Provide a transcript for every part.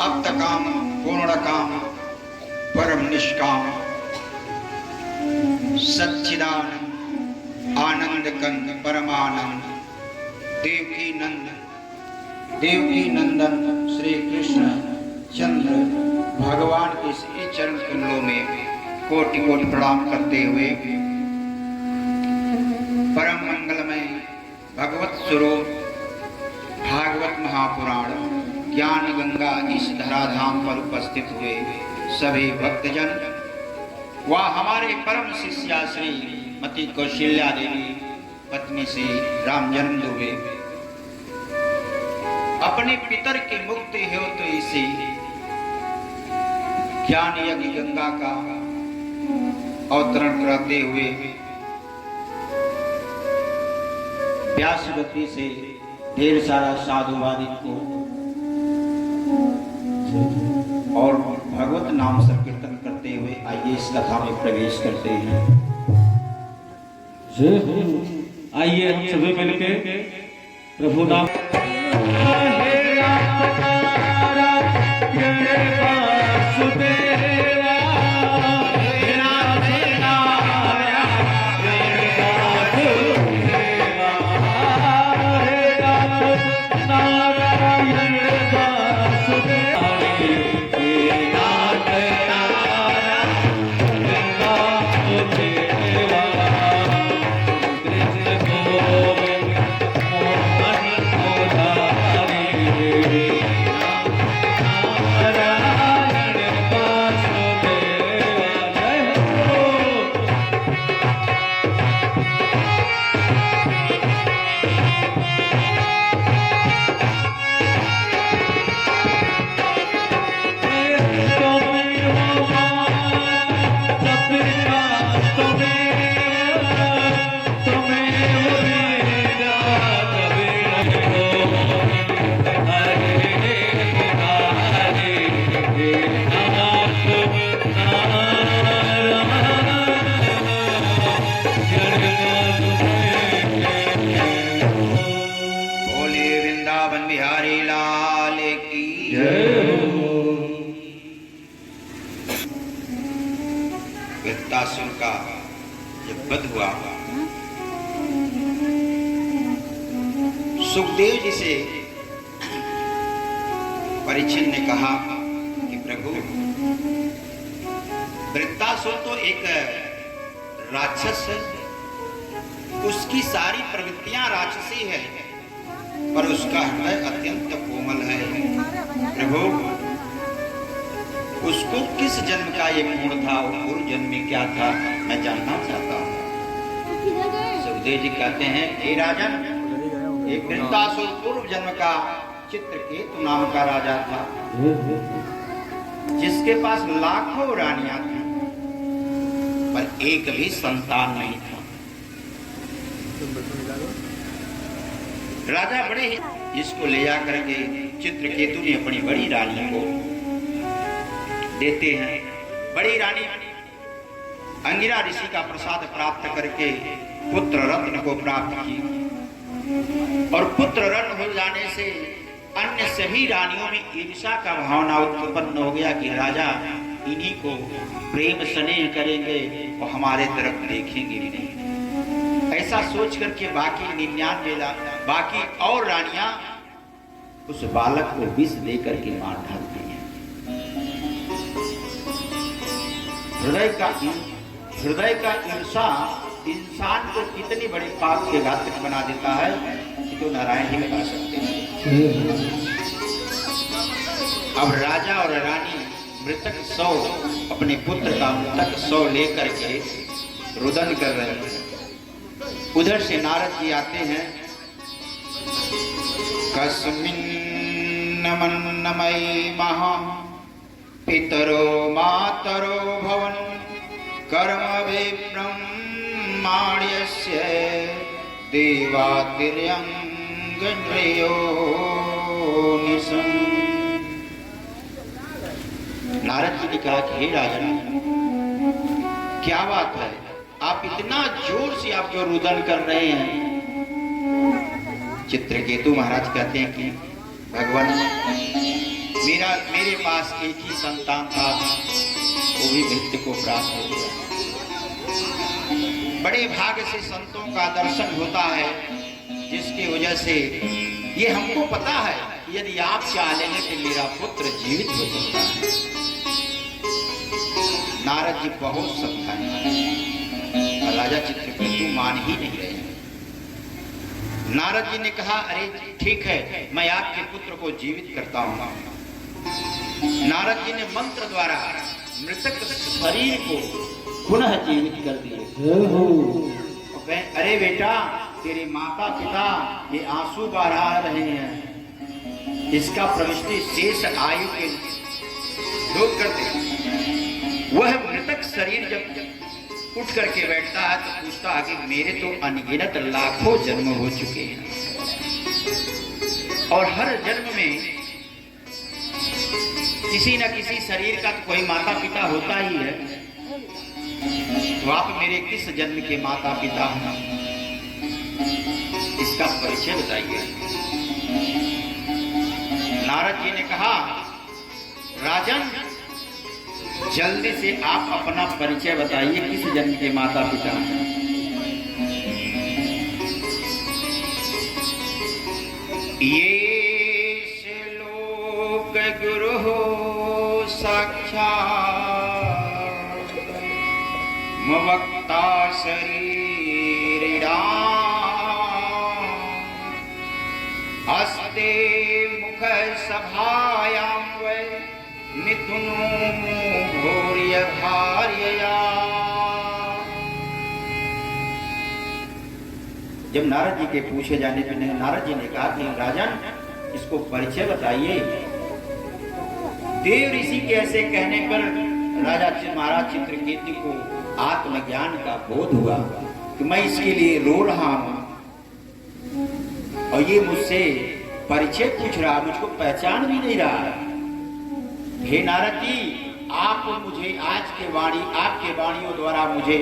अप्तकाम पूर्णकाम परम निष्काम सच्चिदानंद आनंद कंद परमानंद देवकी नंदन श्री कृष्ण चंद्र भगवान के श्री चरण कमलों में कोटि कोटि प्रणाम करते हुए परम मंगलमय भगवत स्वरूप भागवत महापुराण ज्ञान गंगा इस धराधाम पर उपस्थित हुए सभी भक्तजन व हमारे परम शिष्या श्री मति कौशल्या देवी पत्नी श्री राम जन्म दुबे अपने पितर के मुक्ति हेतु तो इसी ज्ञान यज्ञ गंगा का अवतरण कराते हुए व्यासगति से ढेर सारा साधुवादी को और भगवत नाम संकीर्तन करते हुए आइए इस कथा में प्रवेश करते हैं। आइए हम सभी मिलके प्रभु नाम वृत्तासुर का जब वध हुआ, सुखदेव जी से परीक्षित ने कहा कि प्रभु वृत्तासुर तो एक राक्षस है, उसकी सारी प्रवृत्तियां राक्षसी है, पर उसका हृदय अत्यंत कोमल है। प्रभु उसको किस जन्म का ये गुण था, वो पूर्व जन्म में क्या था, मैं जानना चाहता हूँ। सुखदेव जी कहते हैं, हे राजन, एक वृत्तासुर पूर्व जन्म का चित्रकेतु नाम का राजा था, जिसके पास लाखों रानियां थी, पर एक भी संतान नहीं था। राजा बड़े ही इसको ले जाकर के चित्रकेतु ने अपनी बड़ी रानी को देते हैं। बड़ी रानी अंगिरा ऋषि का प्रसाद प्राप्त करके पुत्र रत्न को प्राप्त की, और पुत्र रत्न हो जाने से अन्य सभी रानियों में ईर्ष्या का भावना उत्पन्न हो गया कि राजा इन्हीं को प्रेम स्नेह करेंगे और हमारे तरफ देखेंगे भी नहीं। ऐसा सोच करके बाकी और रानियां उस बालक को विष देकर के मार डालती हैं। हृदय का ईर्षा इंसान को कितनी बड़ी पाप के घातक बना देता है कि तो नारायण ही बता सकते हैं। अब राजा और रानी मृतक शव, अपने पुत्र का मृतक शव लेकर के रुदन कर रहे हैं। उधर से नारद जी आते हैं। कस्मिन्न मन्नमयी महा पितरो मातरो भवन कर्म विब्रह्माण्यस्य देवातिर्यंगन्यो निसं। नारद जी ने कहा कि हे राजन, क्या बात है, आप इतना जोर से आप जो रुदन कर रहे हैं। चित्रकेतु महाराज कहते हैं कि भगवान मेरे पास एक ही संतान था, वो भी मृत्यु को प्राप्त हो गया। बड़े भाग्य से संतों का दर्शन होता है, जिसकी वजह से ये हमको पता है यदि आप चाह लेंगे तो मेरा पुत्र जीवित हो सकता है। नारद जी बहुत समझाए, राजा चित्रकेतु मान ही नहीं रहे। नारद जी ने कहा, अरे ठीक है, मैं आपके पुत्र को जीवित करता हूं। नारद जी ने मंत्र द्वारा मृतक शरीर को पुनः जीवित कर दिए। अरे बेटा, तेरे माता पिता ये आंसू बहा रहे हैं, इसका प्रविष्टि शेष आयु के रोक कर दे। वह मृतक शरीर जब उठ करके बैठता है तो पूछता है कि मेरे तो अनगिनत लाखों जन्म हो चुके हैं और हर जन्म में किसी न किसी शरीर का तो कोई माता पिता होता ही है, तो आप मेरे किस जन्म के माता पिता हैं, इसका परिचय बताइए। नारद जी ने कहा, राजन जल्दी से आप अपना परिचय बताइए, किस जन्म के माता पिता हैं। ये श्लोक गुरु हो साक्षात वक्ता शरीरिणा हस्ते मुख सभायां वै मिथुनो भूर्य भार्यया। जब नारद जी के पूछे जाने पर नारद जी ने कहा कि राजन इसको परिचय बताइए। देव ऋषि के ऐसे कहने पर राजा महाराज चित्रकेतु को आत्मज्ञान का बोध हुआ कि मैं इसके लिए रो रहा हूं और ये मुझसे परिचय पूछ रहा, मुझको पहचान भी नहीं रहा। हे नारद जी, आप मुझे आज के वाणी, आपके वाणियों द्वारा मुझे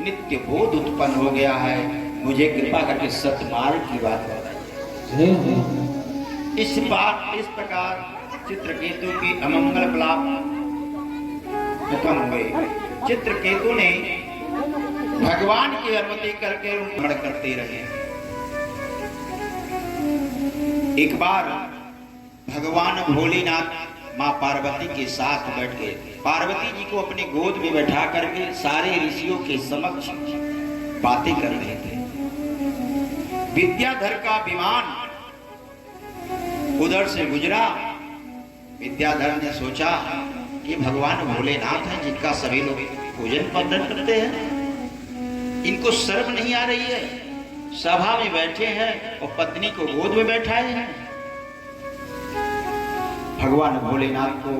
नित्य बोध उत्पन्न हो गया है, मुझे कृपा करके सत्मार्ग की बात बताइए। इस प्रकार चित्रकेतु की अमंगल विलाप खत्म हुए। चित्रकेतु ने भगवान की अनुमति करके भ्रमण करते रहे। एक बार भगवान भोलेनाथ माँ पार्वती के साथ बैठ गए। पार्वती जी को अपनी गोद में बैठा करके सारे ऋषियों के समक्ष बातें कर रहे थे। विद्याधर का विमान उधर से गुजरा। विद्याधर ने सोचा कि भगवान भोलेनाथ हैं जिनका सभी लोग पूजन वंदन करते हैं, इनको शर्म नहीं आ रही है, सभा में बैठे हैं और पत्नी को गोद में बैठाए हैं। भगवान भोलेनाथ को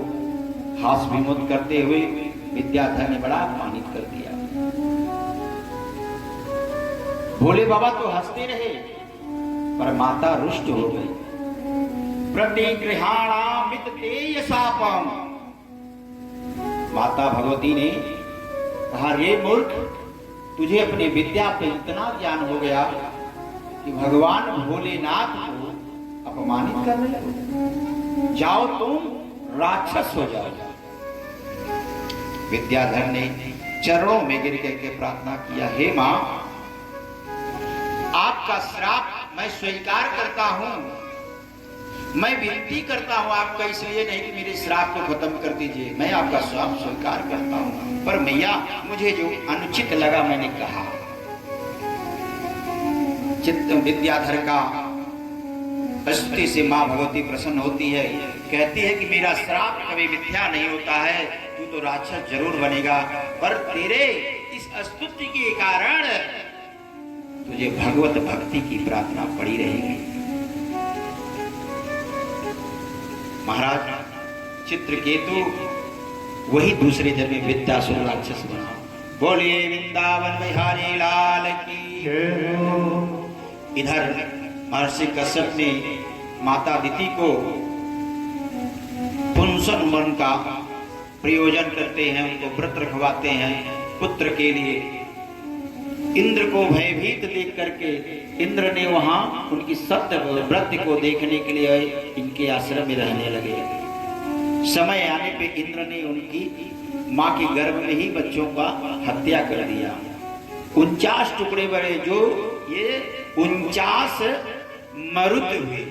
हास विनोद करते हुए विद्याधर ने बड़ा अपमानित कर दिया। भोले बाबा तो हंसते रहे पर माता रुष्ट हो गई। प्रतिगृहाणामित तेय शापम, माता भगवती ने कहा, रे मूर्ख, तुझे अपनी विद्या पे इतना ज्ञान हो गया कि भगवान भोलेनाथ को अपमानित कर रहे हो, जाओ तुम राक्षस हो जाओ। विद्याधर ने चरणों में गिर करके प्रार्थना किया, हे मां, आपका श्राप मैं स्वीकार करता हूं, मैं विनती करता हूं आपका, इसलिए नहीं कि मेरे श्राप को खत्म कर दीजिए, मैं आपका श्राप स्वीकार करता हूं, पर मैया मुझे जो अनुचित लगा मैंने कहा। चित्त विद्याधर का स्तुति से मां भगवती प्रसन्न होती है, कहती है कि मेरा श्राप कभी मिथ्या नहीं होता है, तू तो राक्षस जरूर बनेगा, पर तेरे इस स्तुति के कारण तुझे भगवत भक्ति की प्रार्थना पड़ी रहेगी। महाराज चित्रकेतु वही दूसरे जन्म में विद्यासुर राक्षस बना। बोलिए वृंदावन बिहारी लाल की। इधर महर्षि कश्यप ने माता दिति को पुंसन मन का प्रयोजन करते हैं, उनको व्रत रखवाते हैं पुत्र के लिए। इंद्र को भयभीत देख करके इंद्र ने वहां उनकी सत्य व्रत को देखने के लिए इनके आश्रम में रहने लगे। समय आने पे इंद्र ने उनकी मां के गर्भ में ही बच्चों का हत्या कर दिया। 49 टुकड़े बड़े, जो ये 49 मरुत हुए।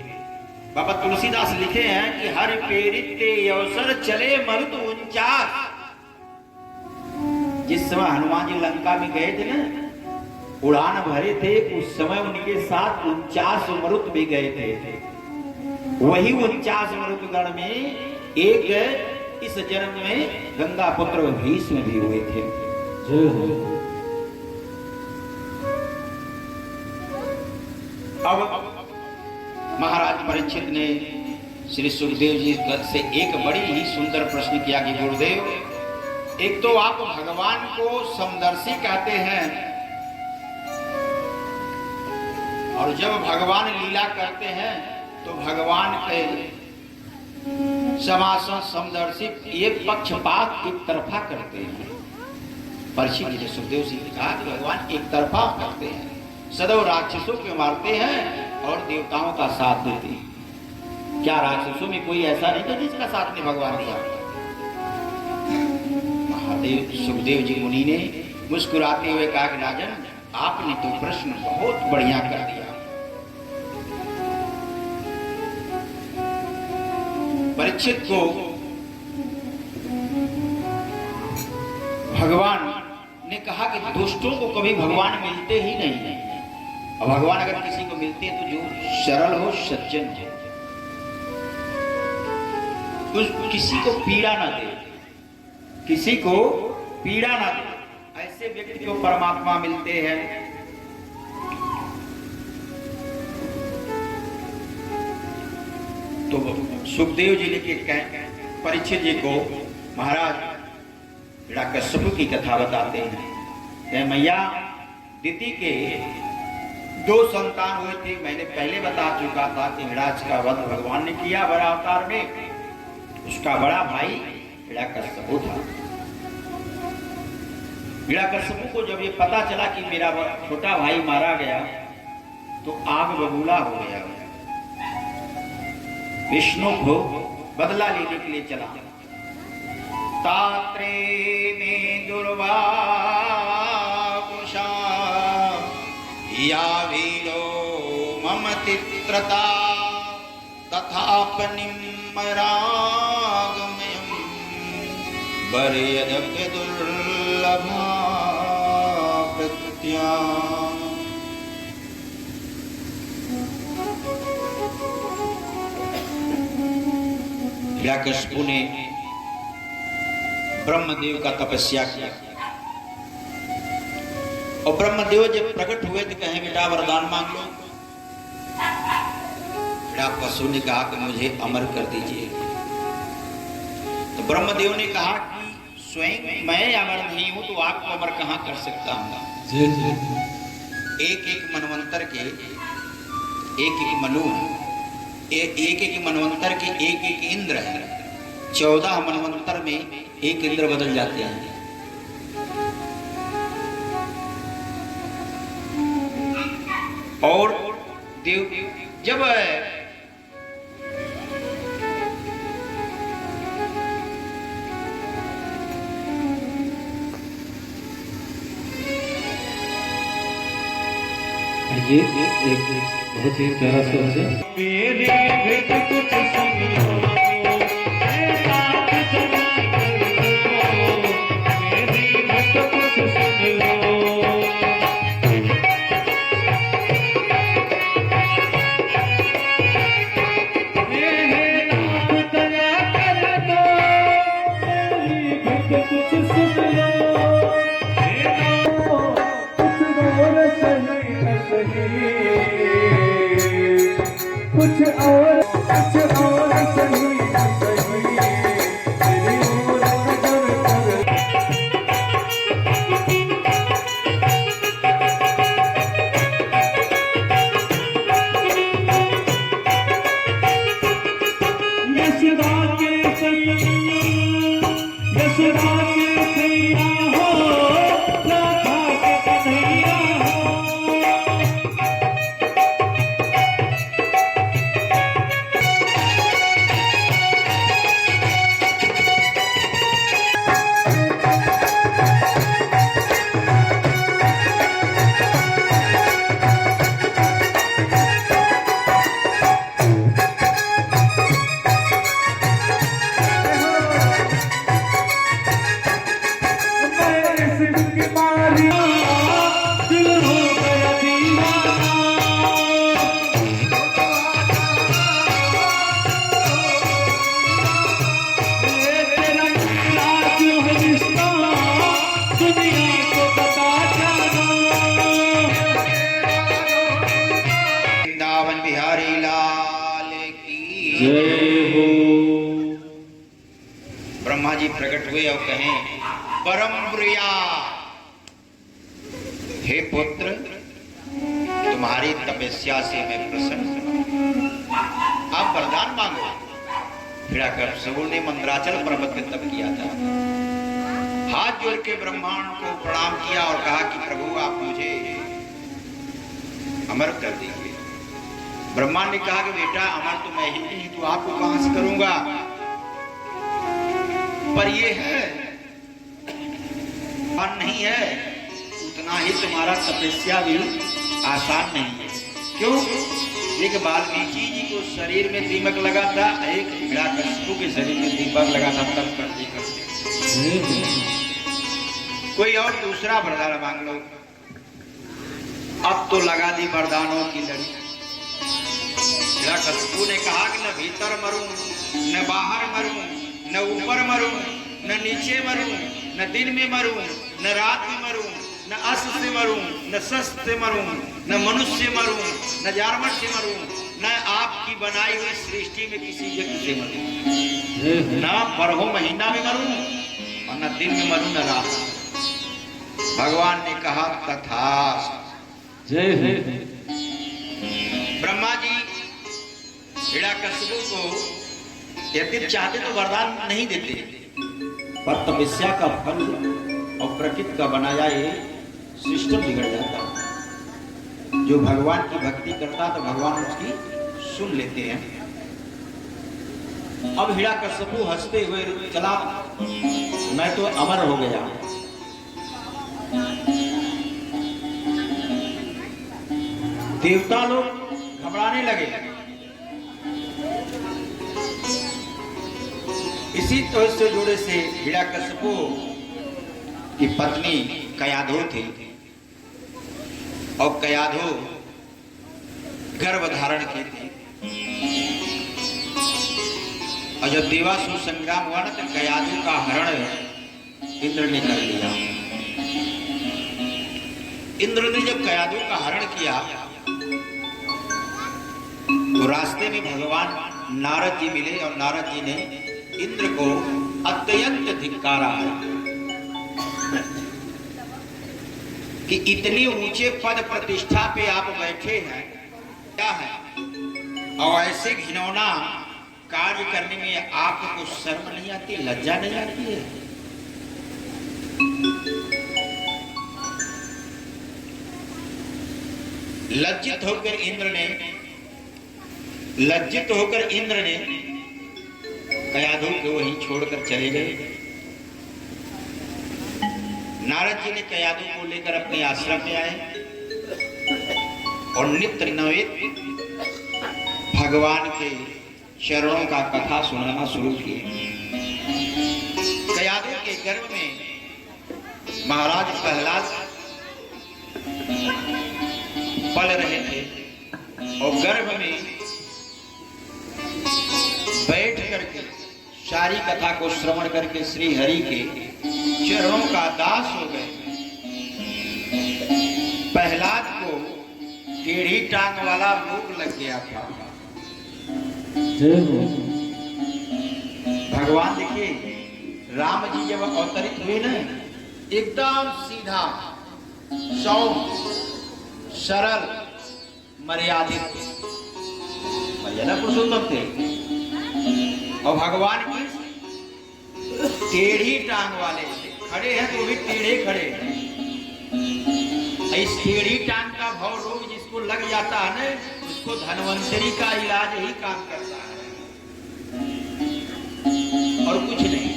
बाबा तुलसीदास लिखे हैं कि हर प्रेरित ते अवसर चले मरुत 49। जिस समय हनुमान जी लंका में गए थे ना, उड़ान भरे थे, उस समय उनके साथ 49 मरुत भी गए थे। वही 49 मरुत गण में एक इस जन्म में गंगा पुत्र भीष्म भी हुए थे। अब महाराज परीक्षित ने श्री सुखदेव जी से एक बड़ी ही सुंदर प्रश्न किया कि गुरुदेव, एक तो आप भगवान को समदर्शी कहते हैं, और जब भगवान लीला करते हैं तो भगवान के समासन समदर्शी एक पक्षपात एक तरफा करते हैं। परीक्षित जी ने सुखदेव जी ने कहा कि भगवान एक तरफा करते हैं, सदैव राक्षसों को मारते हैं और देवताओं का साथ देते हैं। क्या राक्षसों में कोई ऐसा नहीं था जिसका साथ ने भगवान दिया? महादेव सुखदेव जी मुनि ने मुस्कुराते हुए कहा कि राजन, आपने तो प्रश्न बहुत बढ़िया कर दिया। परीक्षित को भगवान ने कहा कि दुष्टों को कभी भगवान मिलते ही नहीं। और भगवान अगर किसी को मिलते हैं तो जो सरल हो, सज्जन हो, तो किसी को पीड़ा ना दे, किसी को पीड़ा ना दे, ऐसे व्यक्ति को परमात्मा मिलते हैं। तो सुखदेव जी ने परीक्षित जी को महाराज हिरण्यकश्यप की कथा बताते हैं। मैया दिति के 2 संतान हुए थे। मैंने पहले बता चुका था कि हिरण्यकश्यप का वध भगवान ने किया बड़ा अवतार में। उसका बड़ा भाई हिरण्यकश्यप था। हिरण्यकश्यप को जब ये पता चला कि मेरा छोटा भाई मारा गया तो आग बबूला हो गया। विष्णु को बदला लेने के लिए चला। तात्रे में दुर्वापुषा या वीरो मम तित्रता तथापनिम रागमयम् बर्यदप्य दुर्लभा प्रत्या। हिरण्यकश्यप ने ब्रह्मदेव का तपस्या किया और ब्रह्मदेव जब प्रकट हुए तो कहे बेटा वरदान मांग लो। हिरण्यकश्यप ने कहा कि मुझे अमर कर दीजिए। तो ब्रह्मदेव ने कहा कि स्वयं मैं अमर नहीं हूं तो आपको अमर कहां कर सकता हूं। एक एक मनवंतर के एक एक मनु, एक एक मनवंतर के एक एक इंद्र है। 14 मनवंतर में एक इंद्र बदल जाते हैं। और देव जब ये एक बहुत ही प्यारा शब्द है। मेरे भेद कुछ सुनियो, मेरी भेद कुछ सुन लो। कुछ और सही सही तेरी ओर नजर कर। यशोदा के सैया हो, राधा के कन्हैया हो। ब्रह्मा जी प्रकट हुए और कहें, परम प्रिया, हे पुत्र, तुम्हारी तपस्या से मैं प्रसन्न हूं, आप वरदान मांगो। हिरण्यकश्यप ने मंदराचल पर्वत में तप किया था, हाथ जोड़ के ब्रह्मांड को प्रणाम किया और कहा कि प्रभु आप मुझे अमर कर दीजिए। ब्रह्मा ने कहा कि बेटा अमर तो मैं ही नहीं, तो आपको कहां से करूंगा। पर ये है और नहीं है, उतना ही तुम्हारा तपस्या भी आसान नहीं है। क्यों? एक वाल्मीकि जी को शरीर में दीमक लगा था, एक हिरण्यकश्यप के शरीर में दीमक लगा था, तब करते करते कोई और दूसरा वरदान मांग लो। अब तो लगा दी वरदानों की लड़ी। हिरण्यकश्यप ने कहा कि न भीतर मरूं, न बाहर मरूं, न ऊपर मरूं, न नीचे मरूं, न दिन में मरूं, न रात में मरूं, न अस्त्र से मरूं, न शस्त्र से मरूं, न मनुष्य से मरूं, न जानवर से मरूं, न आपकी बनाई हुई सृष्टि में किसी व्यक्ति से मरूं, न बरहो महीना में मरूं और न दिन में मरूं, न रात। भगवान ने कहा तथास्तु। जय हो। ब्रह्मा जी हिरण्यकश्यप को यदि चाहते तो वरदान नहीं देते, पर तपस्या का फल और प्रकृति का बनाया ये सिस्टम बिगड़ जाता। जो भगवान की भक्ति करता तो भगवान उसकी सुन लेते हैं। अब हिरण्यकश्यप हंसते हुए चला, मैं तो अमर हो गया। देवता लोग घबराने लगे। इसी तरह से जोड़े से हिरण्यकश्यप की पत्नी कयाधो थी और कयाधो गर्भ धारण की थी। और जब देवासुर संग्राम हुआ ना, तो कयाधो का हरण इंद्र ने कर लिया। इंद्र ने जब कयाधो का हरण किया तो रास्ते में भगवान नारद जी मिले और नारद जी ने इंद्र को अत्यंत धिक्कारा है कि इतनी ऊंचे पद प्रतिष्ठा पे आप बैठे हैं, क्या है, और ऐसे घिनौना कार्य करने में आपको शर्म नहीं आती, लज्जा नहीं आती है। लज्जित होकर इंद्र ने कयाधो को वहीं छोड़कर चले गए। नारद जी ने कयाधो को लेकर अपने आश्रम में आए और नित्य नैवेद्य भगवान के चरणों का कथा सुनाना शुरू किए। कयाधो के गर्भ में महाराज प्रहलाद पल रहे थे और गर्भ में बैठ करके सारी कथा को श्रवण करके श्री हरि के चरणों का दास हो गए। प्रहलाद को टेढ़ी टांग वाला रोग लग गया था। भगवान देखिए, राम जी जब अवतरित हुए ना, एकदम सीधा, सौम्य, सरल, मर्यादित, मर्यादा पुरुषोत्तम थे। और भगवान की टेढ़ी टांग वाले खड़े हैं तो भी टेढ़े खड़े हैं। इस टेढ़ी टांग का भव रोग जिसको लग जाता है ना, उसको धन्वंतरी का इलाज ही काम करता है और कुछ नहीं।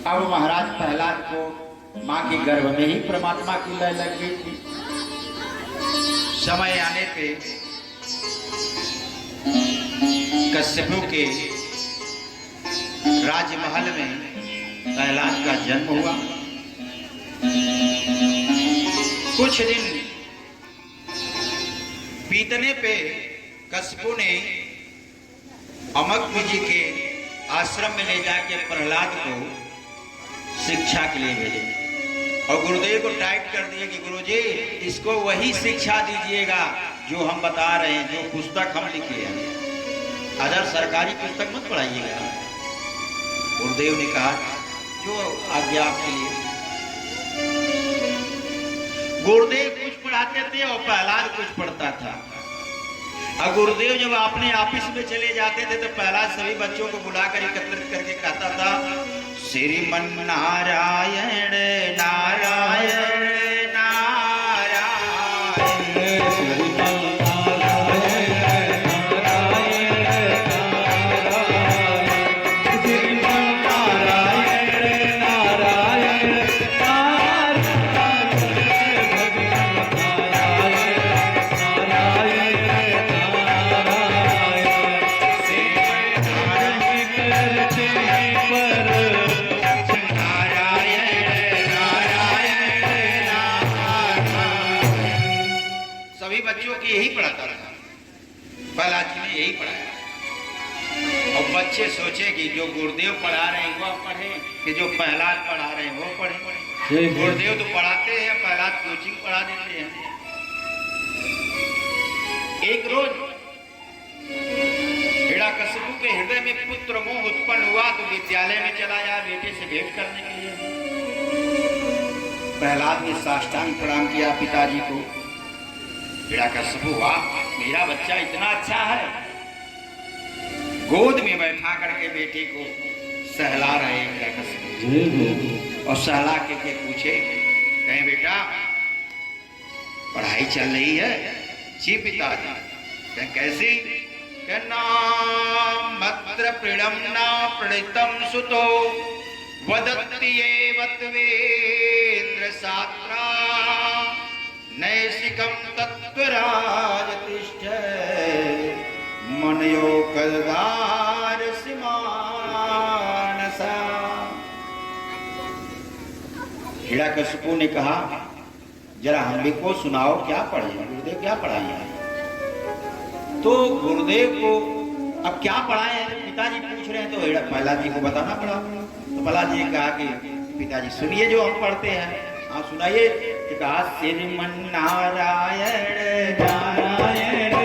अब महाराज प्रहलाद को मां के गर्भ में ही परमात्मा की लय लग गई थी। समय आने पे कश्यपों के राजमहल में प्रहलाद का जन्म हुआ। कुछ दिन बीतने पे कश्यपों ने अमग्न जी के आश्रम में ले जाके प्रहलाद को शिक्षा के लिए भेजे और गुरुदेव को टाइट कर दिए कि गुरुजी इसको वही शिक्षा दीजिएगा जो हम बता रहे हैं, जो पुस्तक हम लिखे हैं। अदर सरकारी पुस्तक मत पढ़ाइएगा। गुरुदेव ने कहा जो आज्ञा आपके लिए। गुरुदेव कुछ पढ़ाते थे और प्रहलाद कुछ पढ़ता था। और गुरुदेव जब अपने ऑफिस में चले जाते थे तो प्रहलाद सभी बच्चों को बुलाकर एकत्रित करके कहता था, श्रीमन नारायण नारायण यही पढ़ाता रहा। प्रहलाद जी ने यही पढ़ाया। और बच्चे सोचे कि जो गुरुदेव पढ़ा रहे हैं वो पढ़े, कि जो प्रहलाद पढ़ा रहे हैं वो पढ़े। गुरुदेव तो पढ़ाते हैं, प्रहलाद कोचिंग पढ़ा देते हैं। एक रोज हिरण्यकशिपु के हृदय में पुत्र मोह उत्पन्न हुआ तो विद्यालय में चला आया बेटे से भेंट करने के लिए। प्रहलाद ने साष्टांग प्रणाम किया पिताजी को। हिरण्यकशिपु, वाह मेरा बच्चा इतना अच्छा है। गोद में बैठा करके बेटे को सहला रहे हिरण्यकशिपु और सहला के पूछे, कहे बेटा पढ़ाई चल रही है? जी पिताजी। कहे कैसी? नामत्र प्रणम्ना प्रणितम सुतो वदत्येव त्वेन्द्र सात्रा नैशिकं तत्त्वराजतिष्ठ मनयो कलगार सिमानसा। हिरण्यकशिपु ने कहा, जरा हम को सुनाओ क्या पढ़े, गुरुदेव क्या पढ़ाए हैं? तो गुरुदेव को अब क्या पढ़ाए हैं पिताजी पूछ रहे हैं तो प्रहलाद जी को बताना पड़ा। तो प्रहलाद जी ने कहा कि पिताजी सुनिए जो हम पढ़ते हैं। हाँ सुनाइए। कहा, श्रीमन नारायण नारायण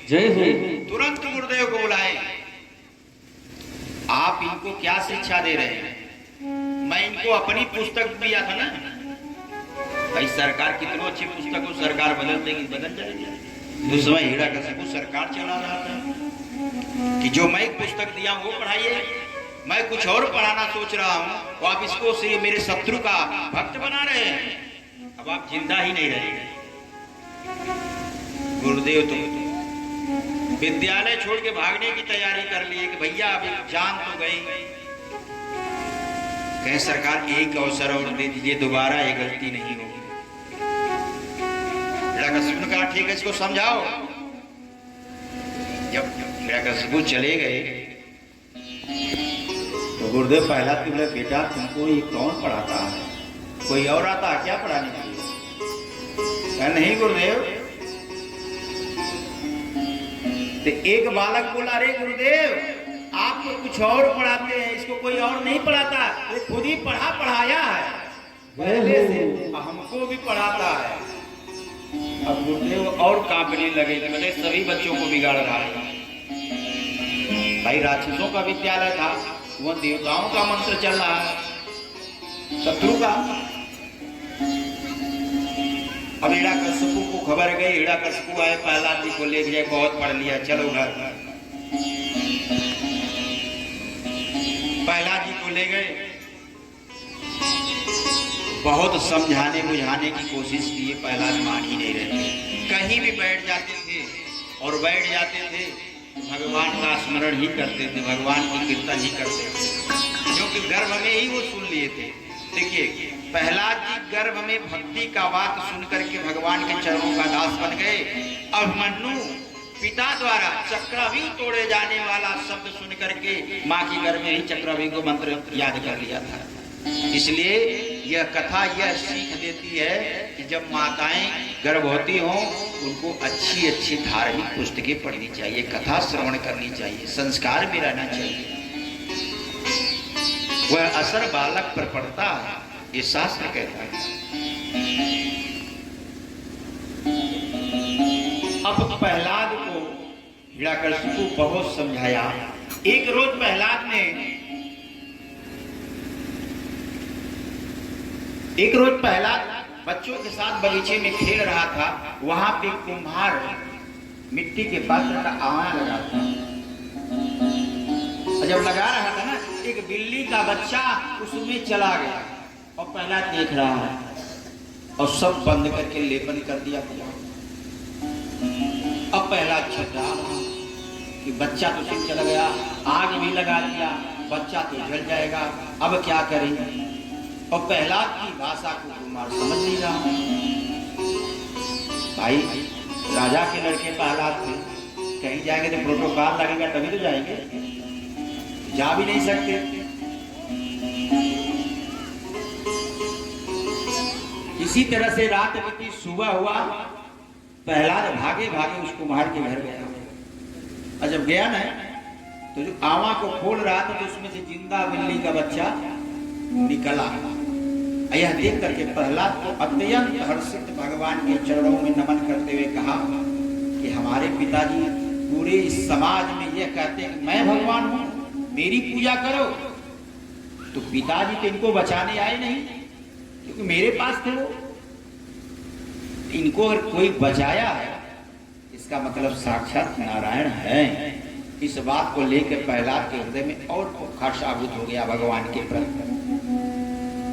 तुरंत गुरुदेव को बुलाए। आप इनको क्या शिक्षा दे रहे हैं? मैं इनको अपनी पुस्तक दिया था ना। भाई सरकार कितनों अच्छी पुस्तक को सरकार बदल देगी, बदल जाएगी। उस समय हिरण्यकशिपु सरकार चला रहा था कि जो मैं पुस्तक दिया वो पढ़ाइए, मैं कुछ और पढ़ाना सोच रहा हूँ तो आप इसको मेरे शत्रु का भक्त बना रहे हैं। अब आप जिंदा ही नहीं रहे। गुरुदेव तो विद्यालय छोड़ के भागने की तैयारी कर लिए कि भैया अब जान तो गई। कहें सरकार एक अवसर और दे दीजिए, दोबारा ये गलती नहीं होगी। हिरण्यकशिपु ने कहा ठीक है इसको समझाओ। जब हिरण्यकशिपु चले गए तो गुरुदेव पहला तो बोले, बेटा तुमको ये कौन पढ़ाता है? कोई और आता है क्या पढ़ाने के लिए? नहीं गुरुदेव। तो एक बालक बोला, अरे गुरुदेव आप तो कुछ और पढ़ाते हैं, इसको कोई और नहीं पढ़ाता, ये खुद ही पढ़ाया है पहले से, हमको भी पढ़ाता है। अब गुरुदेव और कांपने लगे कि मैंने सभी बच्चों को बिगाड़ रहा है। भाई राक्षसों का विद्यालय था, वो देवताओं का मंत्र चल रहा है, शत्रु का। अब हिरण्यकशिपु को खबर गई, हिरण्यकशिपु आए प्रहलाद जी को ले गए, बहुत पढ़ लिया, चलो घर। प्रहलाद जी को ले गए, बहुत समझाने बुझाने की कोशिश की, प्रहलाद मान ही नहीं रहे थे। कहीं भी बैठ जाते थे और बैठ जाते थे भगवान का स्मरण ही करते थे, भगवान की कीर्तन ही करते थे, क्योंकि गर्भ में ही वो सुन लिए थे। देखिए प्रहलाद जी गर्भ में भक्ति का बात सुन करके भगवान के चरणों का दास बन गए। अभिमन्यु पिता द्वारा चक्रव्यूह तोड़े जाने वाला शब्द सुन करके माँ की गर्भ में ही चक्रव्यूह को मंत्र याद कर लिया था। इसलिए यह कथा यह सीख देती है कि जब माताएं गर्भवती हों उनको अच्छी अच्छी धार्मिक पुस्तकें पढ़नी चाहिए, कथा श्रवण करनी चाहिए, संस्कार में रहना चाहिए। वह असर बालक पर पड़ता है, ये शास्त्र कहता है। अब प्रहलाद को हिरण्यकशिपु बहुत समझाया। एक रोज प्रहलाद बच्चों के साथ बगीचे में खेल रहा था। वहां पे कुम्हार मिट्टी के पात्र का आवा लगा था। जब लगा रहा था ना, एक बिल्ली का बच्चा उसमें चला गया और प्रहलाद देख रहा है और सब बंद करके लेपन कर दिया। अब प्रहलाद छटा कि बच्चा तो सिर्फ चला गया, आग भी लगा दिया, बच्चा तो जल जाएगा, अब क्या करें। और प्रहलाद की भाषा को कुमार समझ नहीं रहा। भाई राजा के लड़के प्रहलाद थे, कहीं जाएंगे तो प्रोटोकॉल लगेगा तभी तो जाएंगे, जा भी नहीं सकते। इसी तरह से रात बीती, सुबह हुआ, प्रहलाद भागे भागे उस कुम्हार के घर गया। और जब गया ना तो जो आवा को खोल रहा था तो उसमें से जिंदा बिल्ली का बच्चा निकला। यह देख करके प्रहलाद को अत्यंत हर्षित भगवान के चरणों में नमन करते हुए कहा कि हमारे पिताजी पूरे इस समाज में यह कहते हैं कि मैं भगवान हूं, मेरी पूजा करो। तो पिताजी तो इनको बचाने आए नहीं, क्योंकि मेरे पास थे वो। इनको अगर कोई बचाया है इसका मतलब साक्षात नारायण है। इस बात को लेकर प्रहलाद के हृदय में और हर्षाभूत हो गया भगवान के प्रति।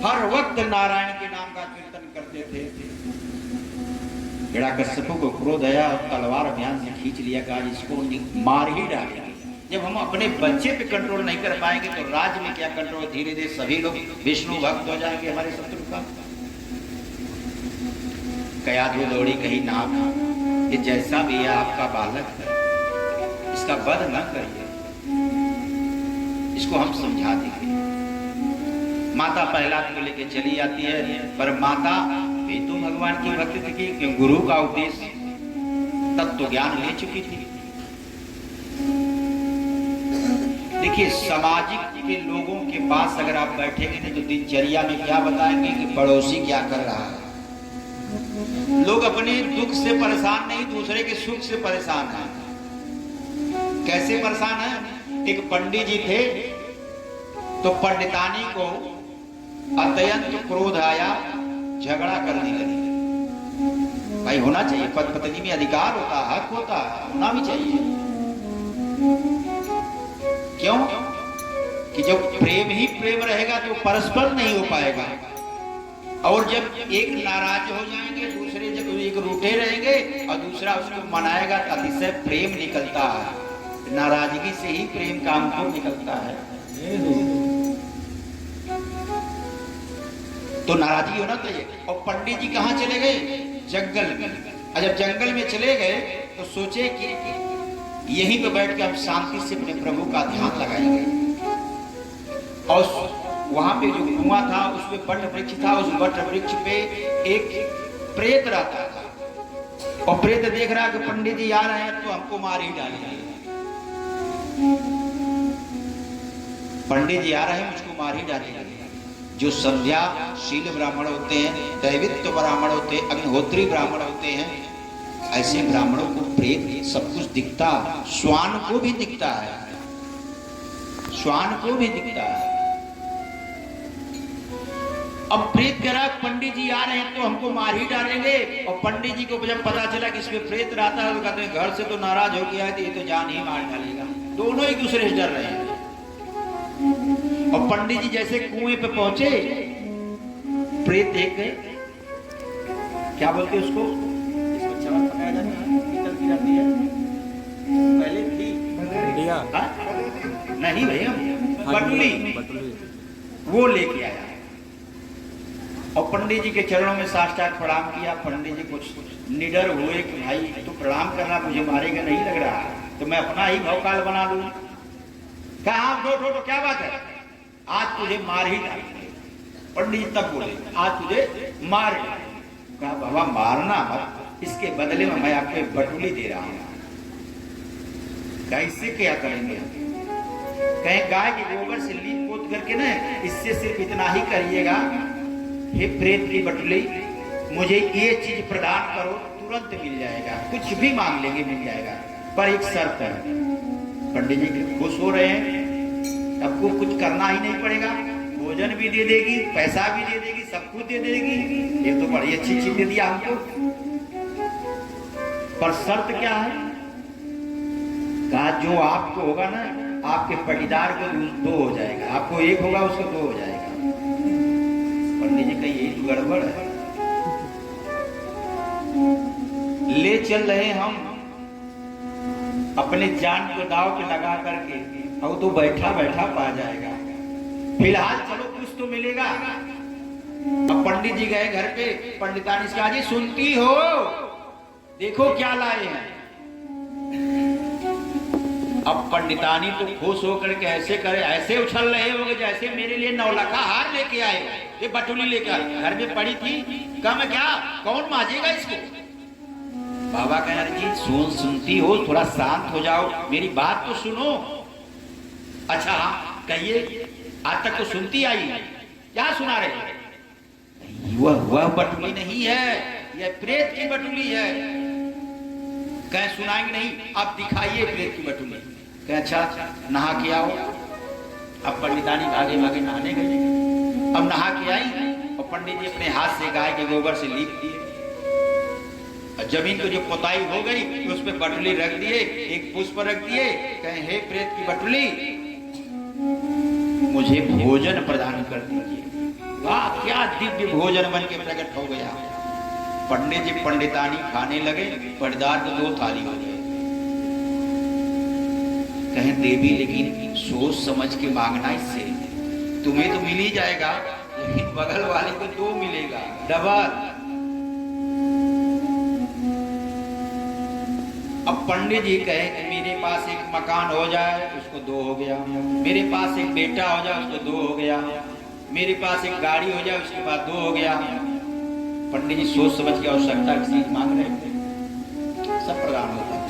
हर वक्त नारायण के नाम का कीर्तन करते थे। हिरण्यकशिपु को क्रोध आया और तलवार अभियान से खींच लिया, कहा इसको मार ही डालेंगे। जब हम अपने बच्चे पे कंट्रोल नहीं कर पाएंगे तो राज्य में क्या कंट्रोल। धीरे धीरे सभी लोग विष्णु भक्त हो जाएंगे हमारे शत्रु का। कया दो दौड़ी कहीं नाक, ये जैसा भी है आपका बालक है, इसका वध न करिए, इसको हम समझा देंगे। माता प्रहलाद को लेके चली जाती है, पर माता वे तो भगवान की भक्ति थी कि गुरु का उपदेश तत्व ज्ञान ले चुकी थी। देखिए सामाजिक के लोगों के पास अगर आप बैठेंगे तो दिनचर्या में क्या बताएंगे कि पड़ोसी क्या कर रहा है। लोग अपने दुख से परेशान नहीं, दूसरे के सुख से परेशान है। कैसे परेशान है? एक पंडित जी थे तो पंडितानी को अत्यंत क्रोध आया, झगड़ा करने लगी। भाई होना चाहिए, पति पत्नी में अधिकार होता है, हक होता है, होना भी चाहिए। क्यों? कि जब प्रेम ही प्रेम रहेगा तो परस्पर नहीं हो पाएगा। और जब एक नाराज हो जाएंगे, दूसरे जब एक रूठे रहेंगे और दूसरा उसको मनाएगा तो अतिशय प्रेम निकलता है। नाराजगी से ही प्रेम का अंकुर निकलता है। तो नाराजगी होना चाहिए। और पंडित जी कहाँ चले गए? जंगल में। और जब जंगल में चले गए तो सोचे कि यहीं पे बैठ के हम शांति से अपने प्रभु का ध्यान लगाएंगे। और वहां पे जो कुआं था उसमें वट वृक्ष था, उस वट वृक्ष पे एक प्रेत रहता था। और प्रेत देख रहा कि पंडित जी आ रहे हैं तो हमको मार ही डालेंगे, पंडित जी आ रहे हैं मुझको मार ही डालेंगे। जो संध्याशील ब्राह्मण होते हैं, दैवित्व ब्राह्मण होते हैं, अग्निहोत्री ब्राह्मण होते हैं, ऐसे ब्राह्मणों को प्रेत सब कुछ दिखता है। श्वान को भी दिखता है, श्वान को भी दिखता है। अब प्रेत कह रहा पंडित जी आ रहे हैं तो हमको मार ही डालेंगे। और पंडित जी को जब पता चला कि इसमें प्रेत रहता है तो कहते हैं घर से तो नाराज हो गया है तो ये तो जान ही मार डालेगा। दोनों एक दूसरे से डर रहे हैं। और पंडित जी जैसे कुएं पे पहुंचे, प्रेत देख गए, क्या बोलते उसको, इसको चावल पकाया जाता है, पीतल की जाती है, पहले थी नहीं भैया, बटुली, वो लेके आया। और पंडित जी के चरणों में साष्टांग प्रणाम किया। पंडित जी कुछ निडर हुए कि भाई तू प्रणाम करना, मुझे मारेगा नहीं लग रहा, तो मैं अपना ही भवकाल बना लूं। कहा हाँ ठो क्या बात है, आज तुझे मार ही डालेंगे। पंडित जी तब बोले आज तुझे मार डालेंगे। कहा बाबा मारना मत, इसके बदले में मैं आपको एक बटुली दे रहा हूं। कैसे क्या करेंगे? कहीं गाय के गोबर से लीप पोत करके ना, इससे सिर्फ इतना ही करिएगा, हे प्रेत की बटुली मुझे ये चीज प्रदान करो, तुरंत मिल जाएगा, कुछ भी मांग लेंगे मिल जाएगा, पर एक शर्त है। पंडित जी खुश हो रहे हैं, सबको कुछ करना ही नहीं पड़ेगा, भोजन भी दे देगी, पैसा भी दे देगी, सब कुछ दे देगी, ये तो बड़ी अच्छी चीज दे दिया हमको। पर शर्त क्या है? कहा जो आपको होगा ना, आपके पटीदार को दो हो जाएगा, आपको एक होगा उसको दो हो जाएगा। पंडित जी कही यही तो गड़बड़ है, ले चल रहे हम अपने जान को दाव पे लगा करके, अब तो बैठा बैठा पा जाएगा, फिलहाल चलो कुछ तो मिलेगा। अब पंडित जी गए घर पे, पंडितानी से कहा जी सुनती हो, देखो क्या लाए हैं। अब पंडितानी तो खुश होकर के ऐसे करे, ऐसे उछल रहे होंगे जैसे मेरे लिए 9 लाख हार लेके आए, ये बटुली लेकर घर में पड़ी थी, कम क्या कौन मांजेगा इसको। बाबा कह रहे जी सुनती हो, थोड़ा शांत हो जाओ, मेरी बात तो सुनो। अच्छा कहिए, आज तक तो सुनती आई, क्या सुना रहे? वह बटुली नहीं है, यह प्रेत की बटुली है। कह सुनाएंगे नहीं, अब दिखाइए प्रेत की बटुली। कह अच्छा नहा के आओ। अब पंडितानी भागे भागे नहाने गई। अब नहा के आई और पंडित जी अपने हाथ से गाय के गोबर से लीप दिए, जमीन को जो पोताई हो गई तो उस पर बटुली रख दिए, एक पुष्प रख दिए। कहे हे प्रेत की बटुली मुझे भोजन प्रदान कर दीजिए। वाह क्या दिव्य भोजन बन के प्रकट हो गया। पंडित जी पंडितानी खाने लगे, पटदार को 2 थाली हो गए। कहें देवी लेकिन सोच समझ के मांगना, इससे तुम्हें तो मिल ही जाएगा, लेकिन बगल वाले को 2 मिलेगा, डबल। अब पंडित जी कहे कि मेरे पास एक मकान हो जाए, उसको 2 हो गया। मेरे पास एक बेटा हो जाए, उसको 2 हो गया। मेरे पास एक गाड़ी हो जाए, उसके बाद 2 हो गया। पंडित जी सोच समझ के आवश्यकता की चीज मांग रहे थे, सब प्रदान होता।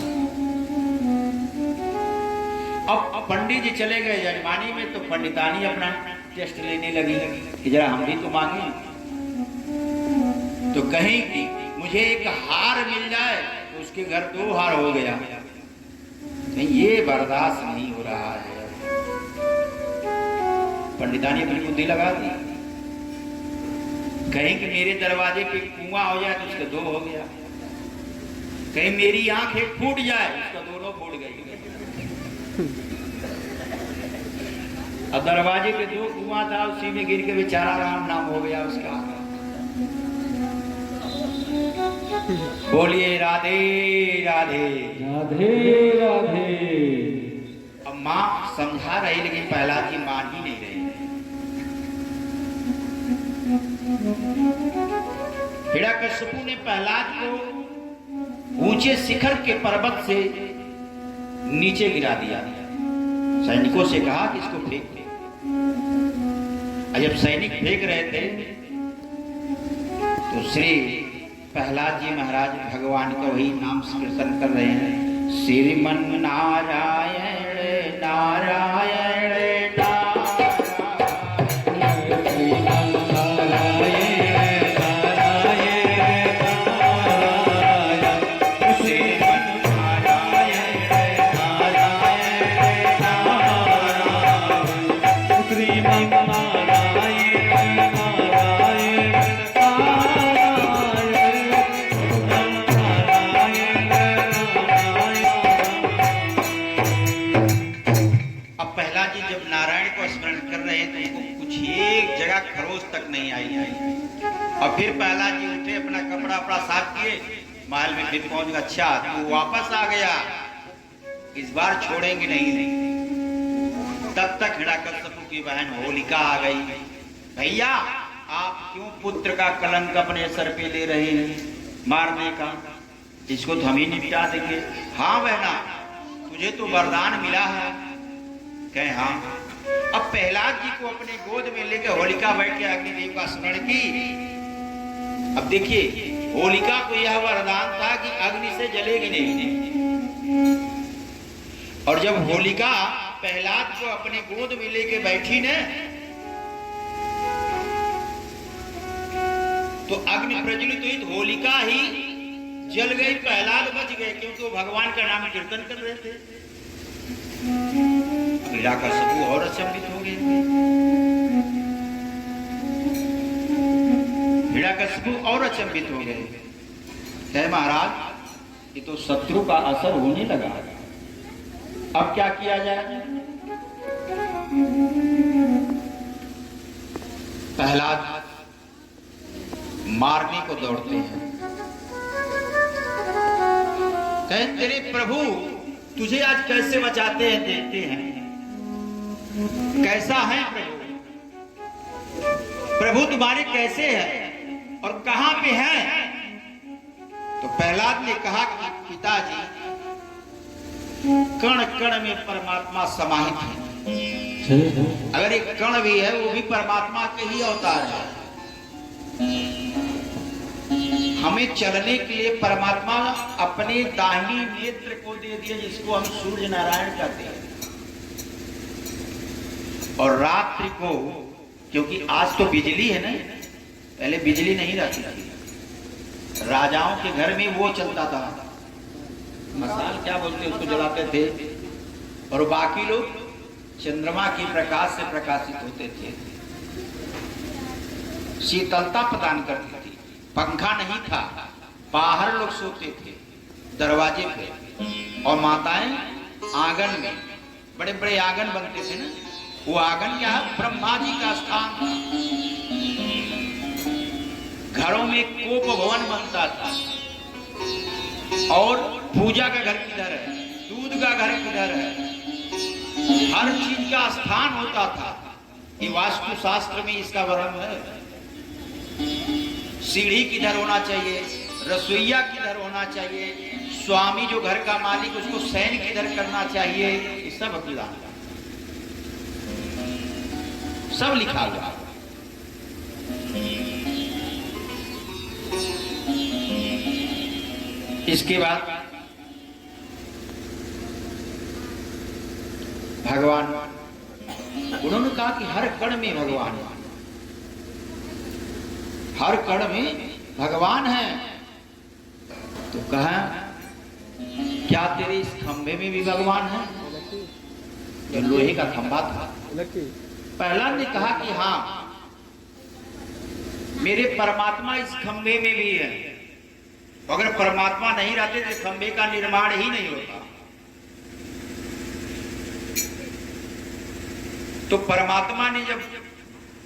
अब पंडित जी चले गए जजमानी में, तो पंडितानी अपना टेस्ट लेने लगी कि जरा हम भी तो मांगे। तो कहीं कि मुझे एक हार मिल जाए, तो उसके घर 2 हार हो गया। नहीं ये बर्दाश्त नहीं हो रहा है। पंडितानी अपनी बुद्धि लगा दी, कहीं कि मेरे दरवाजे पे कुआं हो जाए तो उसका 2 हो गया। कहीं मेरी आंख एक फूट जाए, उसका दोनों फूट गई। अब दरवाजे पे 2 कुआं था, उसी में गिर के बेचारा राम नाम हो गया उसका। बोलिए राधे राधे राधे राधे। अब माँ समझा रही, लेकिन प्रहलाद जी मान ही नहीं रहे। हिरण्यकश्यपु ने प्रहलाद को ऊंचे शिखर के पर्वत से नीचे गिरा दिया। सैनिकों से कहा कि इसको फेंक दे। जब सैनिक फेंक रहे थे तो श्री प्रहलाद जी महाराज भगवान का वही नाम कीर्तन कर रहे हैं, श्रीमन नारायण नारायण नारायण तक नहीं आई। और फिर प्रहलाद जी उठे, अपना कपड़ा अपना साफ किए, महल में फिर पहुंच गया। अच्छा तू वापस आ गया, इस बार छोड़ेंगे नहीं। तब तक हिरण्यकश्यप की बहन होलिका आ गई। भैया आप क्यों पुत्र का कलंक अपने सर पे ले रहे हैं मारने का, इसको तो हम ही निपटा देंगे। हाँ बहना, तुझे तो वरदान मिला है। कहे हाँ। अब प्रहलाद जी को अपने गोद में लेकर होलिका बैठ के अग्निदेव का स्मरण की। अब देखिए, होलिका को यह वरदान था कि अग्नि से जलेगी नहीं। और जब होलिका प्रहलाद को अपने गोद में लेके बैठी ने, तो अग्नि प्रज्वलित हुई, तो होलिका ही जल गई, प्रहलाद बच गए, क्योंकि वो भगवान का नाम कीर्तन कर रहे थे। हिरण्यकश्यप और अचंभित हो गए। हिरण्यकश्यप और अचंभित हो गए। कहे महाराज, ये तो शत्रु का असर होने लगा, अब क्या किया जाए। प्रहलाद मारने को दौड़ते हैं। कहे तेरे प्रभु तुझे आज कैसे बचाते हैं, देखते हैं कैसा है प्रभु। प्रभु तुम्हारे कैसे है और कहां पे है। तो प्रहलाद ने कहा कि पिताजी, कण कण में परमात्मा समाहित है। अगर एक कण भी है वो भी परमात्मा के ही अवतार है। हमें चलने के लिए परमात्मा अपने दाहिनी नेत्र को दे दिया, जिसको हम सूर्य नारायण कहते हैं। और रात्रि को, क्योंकि आज तो बिजली है ना, पहले बिजली नहीं रहती थी। राजाओं के घर में वो चलता था, मसाल क्या बोलते उसको जलाते थे, और बाकी लोग चंद्रमा की प्रकाश से प्रकाशित होते थे। शीतलता प्रदान करती थी। पंखा नहीं था, बाहर लोग सोते थे दरवाजे पे, और माताएं आंगन में, बड़े बड़े आंगन बनते थे ना, वो आंगन क्या है, ब्रह्मा जी का स्थान था। घरों में कोप भवन बनता था, और पूजा का घर किधर है, दूध का घर किधर है, हर चीज का स्थान होता था। ये वास्तु शास्त्र में इसका वर्णन है। सीढ़ी किधर होना चाहिए, रसोईया किधर होना चाहिए, स्वामी जो घर का मालिक उसको शयन किधर करना चाहिए, ये सब अकेला सब लिखा हुआ। इसके बाद भगवान, उन्होंने कहा कि हर कण में भगवान है, हर कण में भगवान है। तो कहा क्या तेरे इस खंभे में भी भगवान है, जो लोहे का खंभा था। प्रहलाद ने कहा कि हाँ, मेरे परमात्मा इस खंभे में भी है। अगर परमात्मा नहीं रहते तो खंभे का निर्माण ही नहीं होता। तो परमात्मा ने जब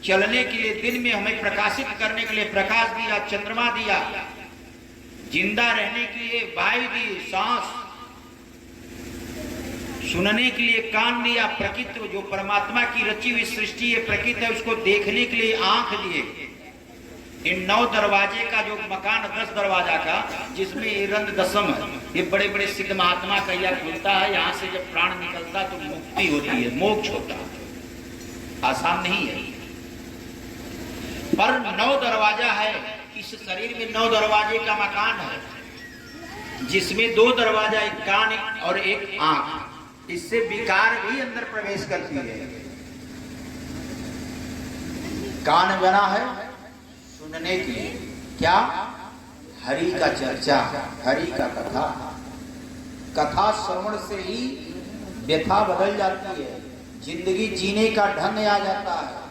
चलने के लिए, दिन में हमें प्रकाशित करने के लिए प्रकाश दिया, चंद्रमा दिया, जिंदा रहने के लिए वायु दी, सांस, सुनने के लिए कान दिया, प्रकृति जो परमात्मा की रची हुई सृष्टि है, प्रकृति है, उसको देखने के लिए आंख दिए। इन 9 दरवाजे का जो मकान 10 दरवाजा का, जिसमें ये रंग दसम है, ये बड़े बड़े सिद्ध महात्मा का यह खुलता है। यहाँ से जब प्राण निकलता तो मुक्ति होती है, मोक्ष होता है। आसान नहीं है, पर 9 दरवाजा है। इस शरीर में 9 दरवाजे का मकान है, जिसमें 2 दरवाजा, एक कान और एक आंख। इससे विकार भी अंदर प्रवेश करती है। कान बना है सुनने के लिए, क्या, हरि का चर्चा, हरि का कथा। कथा श्रवण से ही व्यथा बदल जाती है, जिंदगी जीने का ढंग आ जाता है।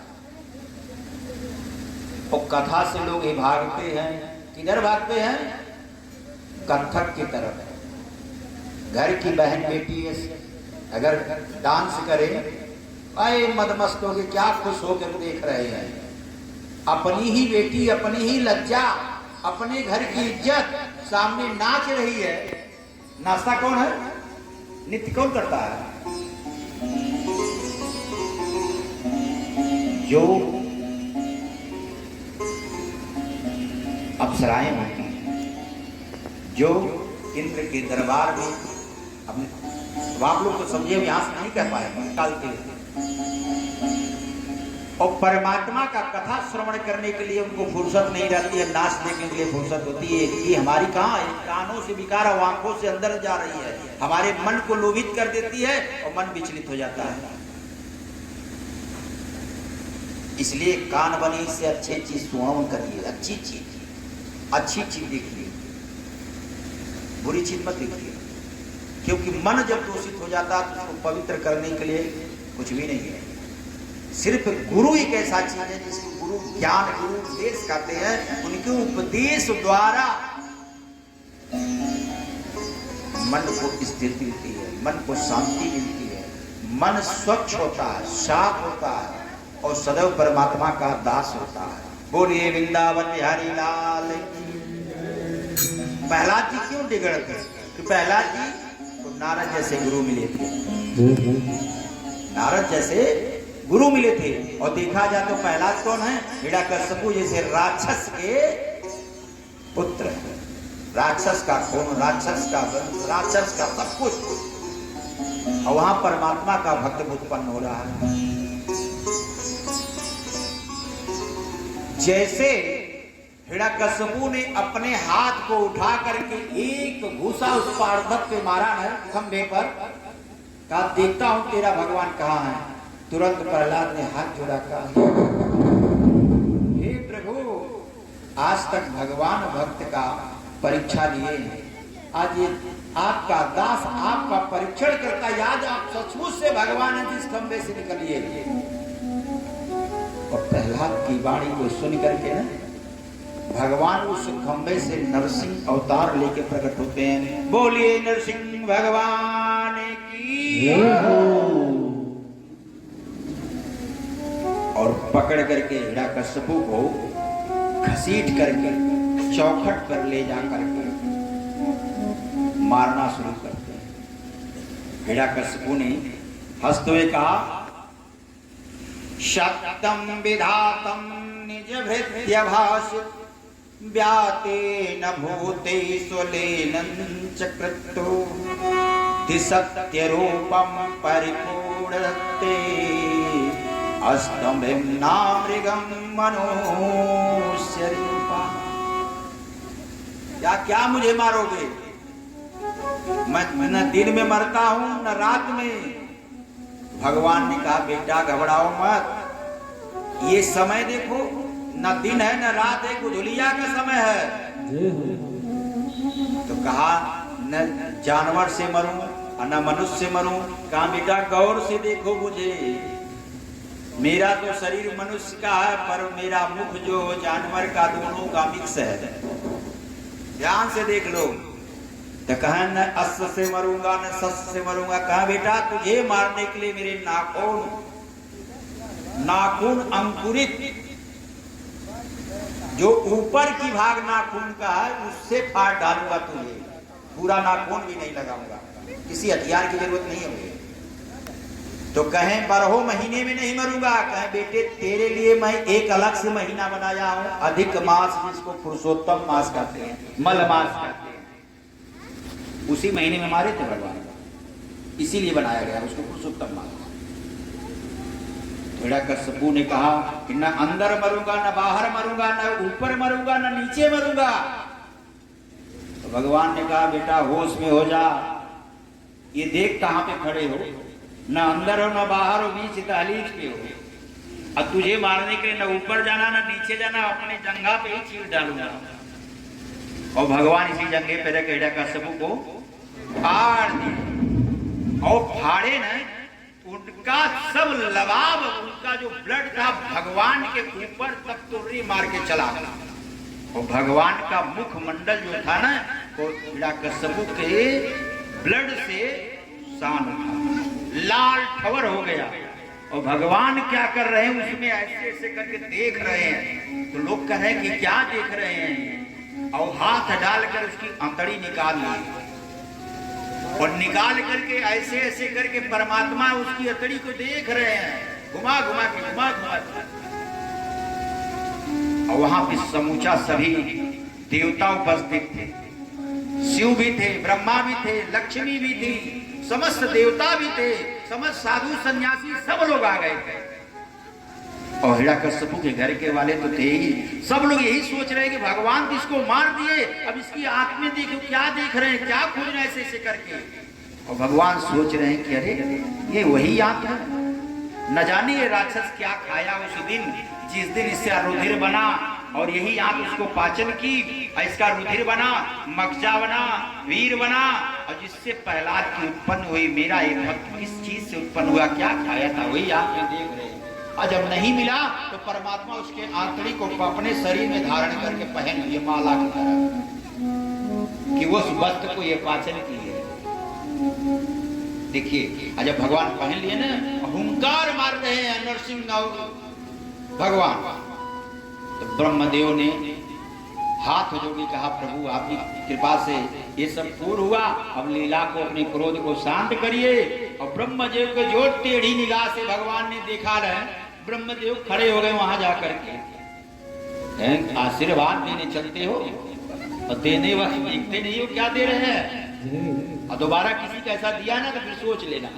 और कथा से लोग ही भागते हैं, किधर भागते हैं, कथक की तरफ। घर की बहन बेटी अगर डांस करे, आए मदमस्त होके क्या खुश होकर देख रहे हैं। अपनी ही बेटी, अपनी ही लज्जा, अपने घर की इज्जत सामने नाच रही है। नाचता कौन है? नृत्य कौन करता है? जो अप्सराएं होती हैं, जो इंद्र के दरबार में अपने, अब आप लोग तो समझे यहां से नहीं कह पाए निकालते हैं। और परमात्मा का कथा श्रवण करने के लिए उनको फुर्सत नहीं रहती है, नाच देखने के लिए फुर्सत होती है। ये हमारी कहाँ है? कानों से विकार आंखों से अंदर जा रही है, हमारे मन को लोभित कर देती है और मन विचलित हो जाता है। इसलिए कान बनी से अच्छी चीज सुहावन करिए, अच्छी चीज देखिए, बुरी चीज मत देखिए। क्योंकि मन जब दूषित हो जाता है तो उसको पवित्र करने के लिए कुछ भी नहीं है। सिर्फ गुरु एक ऐसा चीज है जिसको गुरु ज्ञान, गुरु उपदेश कहते हैं। उनके उपदेश द्वारा मन को स्थिति मिलती है, मन को शांति मिलती है, मन स्वच्छ होता है, साफ होता है और सदैव परमात्मा का दास होता है। बोलिए वृंदावन बिहारी लाल। प्रहलाद जी क्यों बिगड़ गए? कि प्रहलाद जी तो नारद जैसे गुरु मिले थे, नारद जैसे गुरु मिले थे। और देखा जाए तो प्रहलाद कौन है? हिरण्यकश्यप जैसे राक्षस के पुत्र, राक्षस का खून, राक्षस का वंश, राक्षस का सब कुछ, और वहां परमात्मा का भक्त उत्पन्न हो रहा है। जैसे हिरण्यकश्यप ने अपने हाथ को उठा करके एक घूसा उस पार्वत पे मारा है खंभे पर, कहा देखता हूं तेरा भगवान कहाँ है। तुरंत प्रहलाद ने हाथ जोड़ा, कहा हे प्रभु, आज तक भगवान भक्त का परीक्षा लिए, आज ये आपका दास आपका परीक्षण करता, याद आप सचमुच से भगवान है जिस खंभे से निकलिए। और प्रहलाद की वाणी को सुन करके ना भगवान उस खंभे से नरसिंह अवतार लेके प्रकट होते हैं। बोलिए नरसिंह भगवान की। और पकड़ करके हिरण्यकश्यप को घसीट करके चौखट पर ले जा करके मारना शुरू करते हैं। हिरण्यकश्यप ने हंसते हुए कहा, शक्तम विधातम निज भृत्य भाषित व्याते न भूते स्वलेनं चक्रतो सत्य रूपम परिपूर्णते अस्तंभिं नामृगं मनुष्य रूपा। क्या मुझे मारोगे? मैं न दिन में मरता हूं न रात में। भगवान ने कहा बेटा घबराओ मत, ये समय देखो, न दिन है न रात है, गुदुलिया का समय है। तो कहा न जानवर से मरूं न मनुष्य से मरूं। कहा बेटा गौर से देखो मुझे, मेरा तो शरीर मनुष्य का है पर मेरा मुख जो जानवर का, दोनों का मिक्स है, ध्यान से देख लो। तो कहा न अश्व से मरूंगा न शस्त्र से मरूंगा। कहा बेटा तुझे मारने के लिए मेरे नाखून अंकुरित जो ऊपर की भाग नाखून का है उससे फाड़ डालूंगा तुझे, पूरा नाखून भी नहीं लगाऊंगा, किसी हथियार की जरूरत नहीं है मुझे। तो कहें 12 महीने में नहीं मरूंगा। कहें बेटे तेरे लिए मैं एक अलग से महीना बनाया हूं, अधिक मास, जिसको पुरुषोत्तम मास कहते हैं, मल मास कहते हैं, उसी महीने में मारे थे भगवान, इसीलिए बनाया गया उसको पुरुषोत्तम मास। हिरण्यकश्यप ने कहा कि न अंदर मरूंगा न बाहर मरूंगा, न ऊपर मरूंगा न नीचे मरूंगा। तो भगवान ने कहा बेटा होश में हो जा, ये देख कहां पे खड़े हो, न अंदर हो न बाहर हो, बीच दहलीज पे हो। अब तुझे मारने के लिए न ऊपर जाना न नीचे जाना, अपने जंघा पे ही चीर डालूंगा। और भगवान इसी जंघे पे रख हिरण्यकश्यप को फाड़ दिए। और फाड़े न, उनका सब लबाब, उनका जो ब्लड था भगवान के ऊपर तक तो मार के चला गया। और भगवान का मुखमंडल जो था ना, वो हिरण्यकश्यप के ब्लड से सान था, लाल ठवर हो गया। और भगवान क्या कर रहे हैं उसमें ऐसे ऐसे करके देख रहे हैं। तो लोग कह रहे हैं कि क्या देख रहे हैं, और हाथ डालकर उसकी अंतड़ी निकाल ली और निकाल करके ऐसे ऐसे करके परमात्मा उसकी अंतड़ी को देख रहे हैं, घुमा घुमा के घुमा घुमा के। और वहां पे समूचा सभी देवता उपस्थित थे, शिव भी थे, ब्रह्मा भी थे, लक्ष्मी भी थी, समस्त देवता भी थे, समस्त साधु सन्यासी सब लोग आ गए थे। और हिरण्यकश्यप के घर के वाले तो थे ही। सब लोग यही सोच रहे हैं कि भगवान तो इसको मार दिए, अब इसकी आंख में देखो क्या देख रहे हैं, क्या खोज रहे हैं ऐसे ऐसे करके। और भगवान सोच रहे हैं कि अरे ये वही आंख है, न जाने ये राक्षस क्या खाया उस दिन जिस दिन इससे रुधिर बना, और यही आंख उसको पाचन की, इसका रुधिर बना, मक्जा बना, वीर बना, और जिससे प्रहलाद की उत्पन्न हुई। मेरा एक भक्त किस चीज से उत्पन्न हुआ, क्या खाया था, वही आंख में देख रहे हैं। और जब नहीं मिला तो परमात्मा उसके आंतड़ी को अपने शरीर में धारण करके पहन लिए माला की तरह, कि वो उस वस्त्र को ये पाचन की है। देखिए जब भगवान पहन लिए ना, हुंकार मार रहे हैं नरसिंह भगवान। तो ब्रह्मदेव ने हाथ जोड़ के कहा, प्रभु आपकी कृपा से ये सब पूर्ण हुआ, अब लीला को, अपने क्रोध को शांत करिए। और ब्रह्मदेव को जो टेढ़ी निगाह से भगवान ने देखा रहे, ब्रह्मदेव खड़े हो गए वहां जाकर के। आशीर्वाद देने चलते हो और देने वक्त देखते नहीं हो क्या दे रहे हैं, और दोबारा किसी का ऐसा दिया ना तो फिर सोच लेना।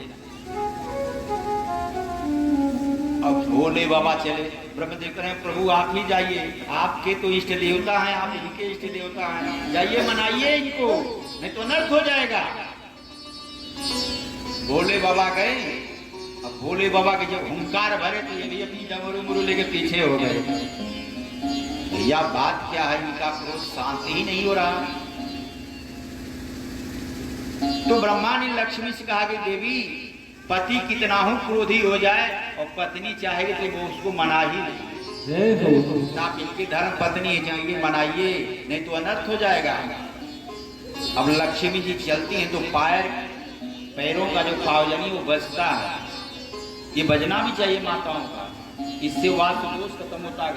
अब भोले बाबा चले, ब्रह्मदेव कह रहे हैं प्रभु आप ही जाइए, आपके तो इष्ट देवता हैं, आप इनके इष्ट देवता हैं, जाइए मनाइए इनको, नहीं तो अनर्थ हो जाएगा। भोले बाबा गए। अब भोले बाबा के जब हुंकार भरे तो ये भी अपनी डमरू मुरु लेके पीछे हो गए। भैया बात क्या है, इनका क्रोध शांति ही नहीं हो रहा। तो ब्रह्मा ने लक्ष्मी से कहा कि देवी पति कितना हो क्रोधी हो जाए और पत्नी चाहेगी तो वो उसको मना ही नहीं। आप इनकी धर्म पत्नी चाहिए मनाइए, नहीं तो अनर्थ हो जाएगा। अब लक्ष्मी जी चलती हैं तो पैरों का जो पावजनी वो बजता है, ये बजना भी चाहिए माताओं का, इससे वास्तु दोष खत्म होता है।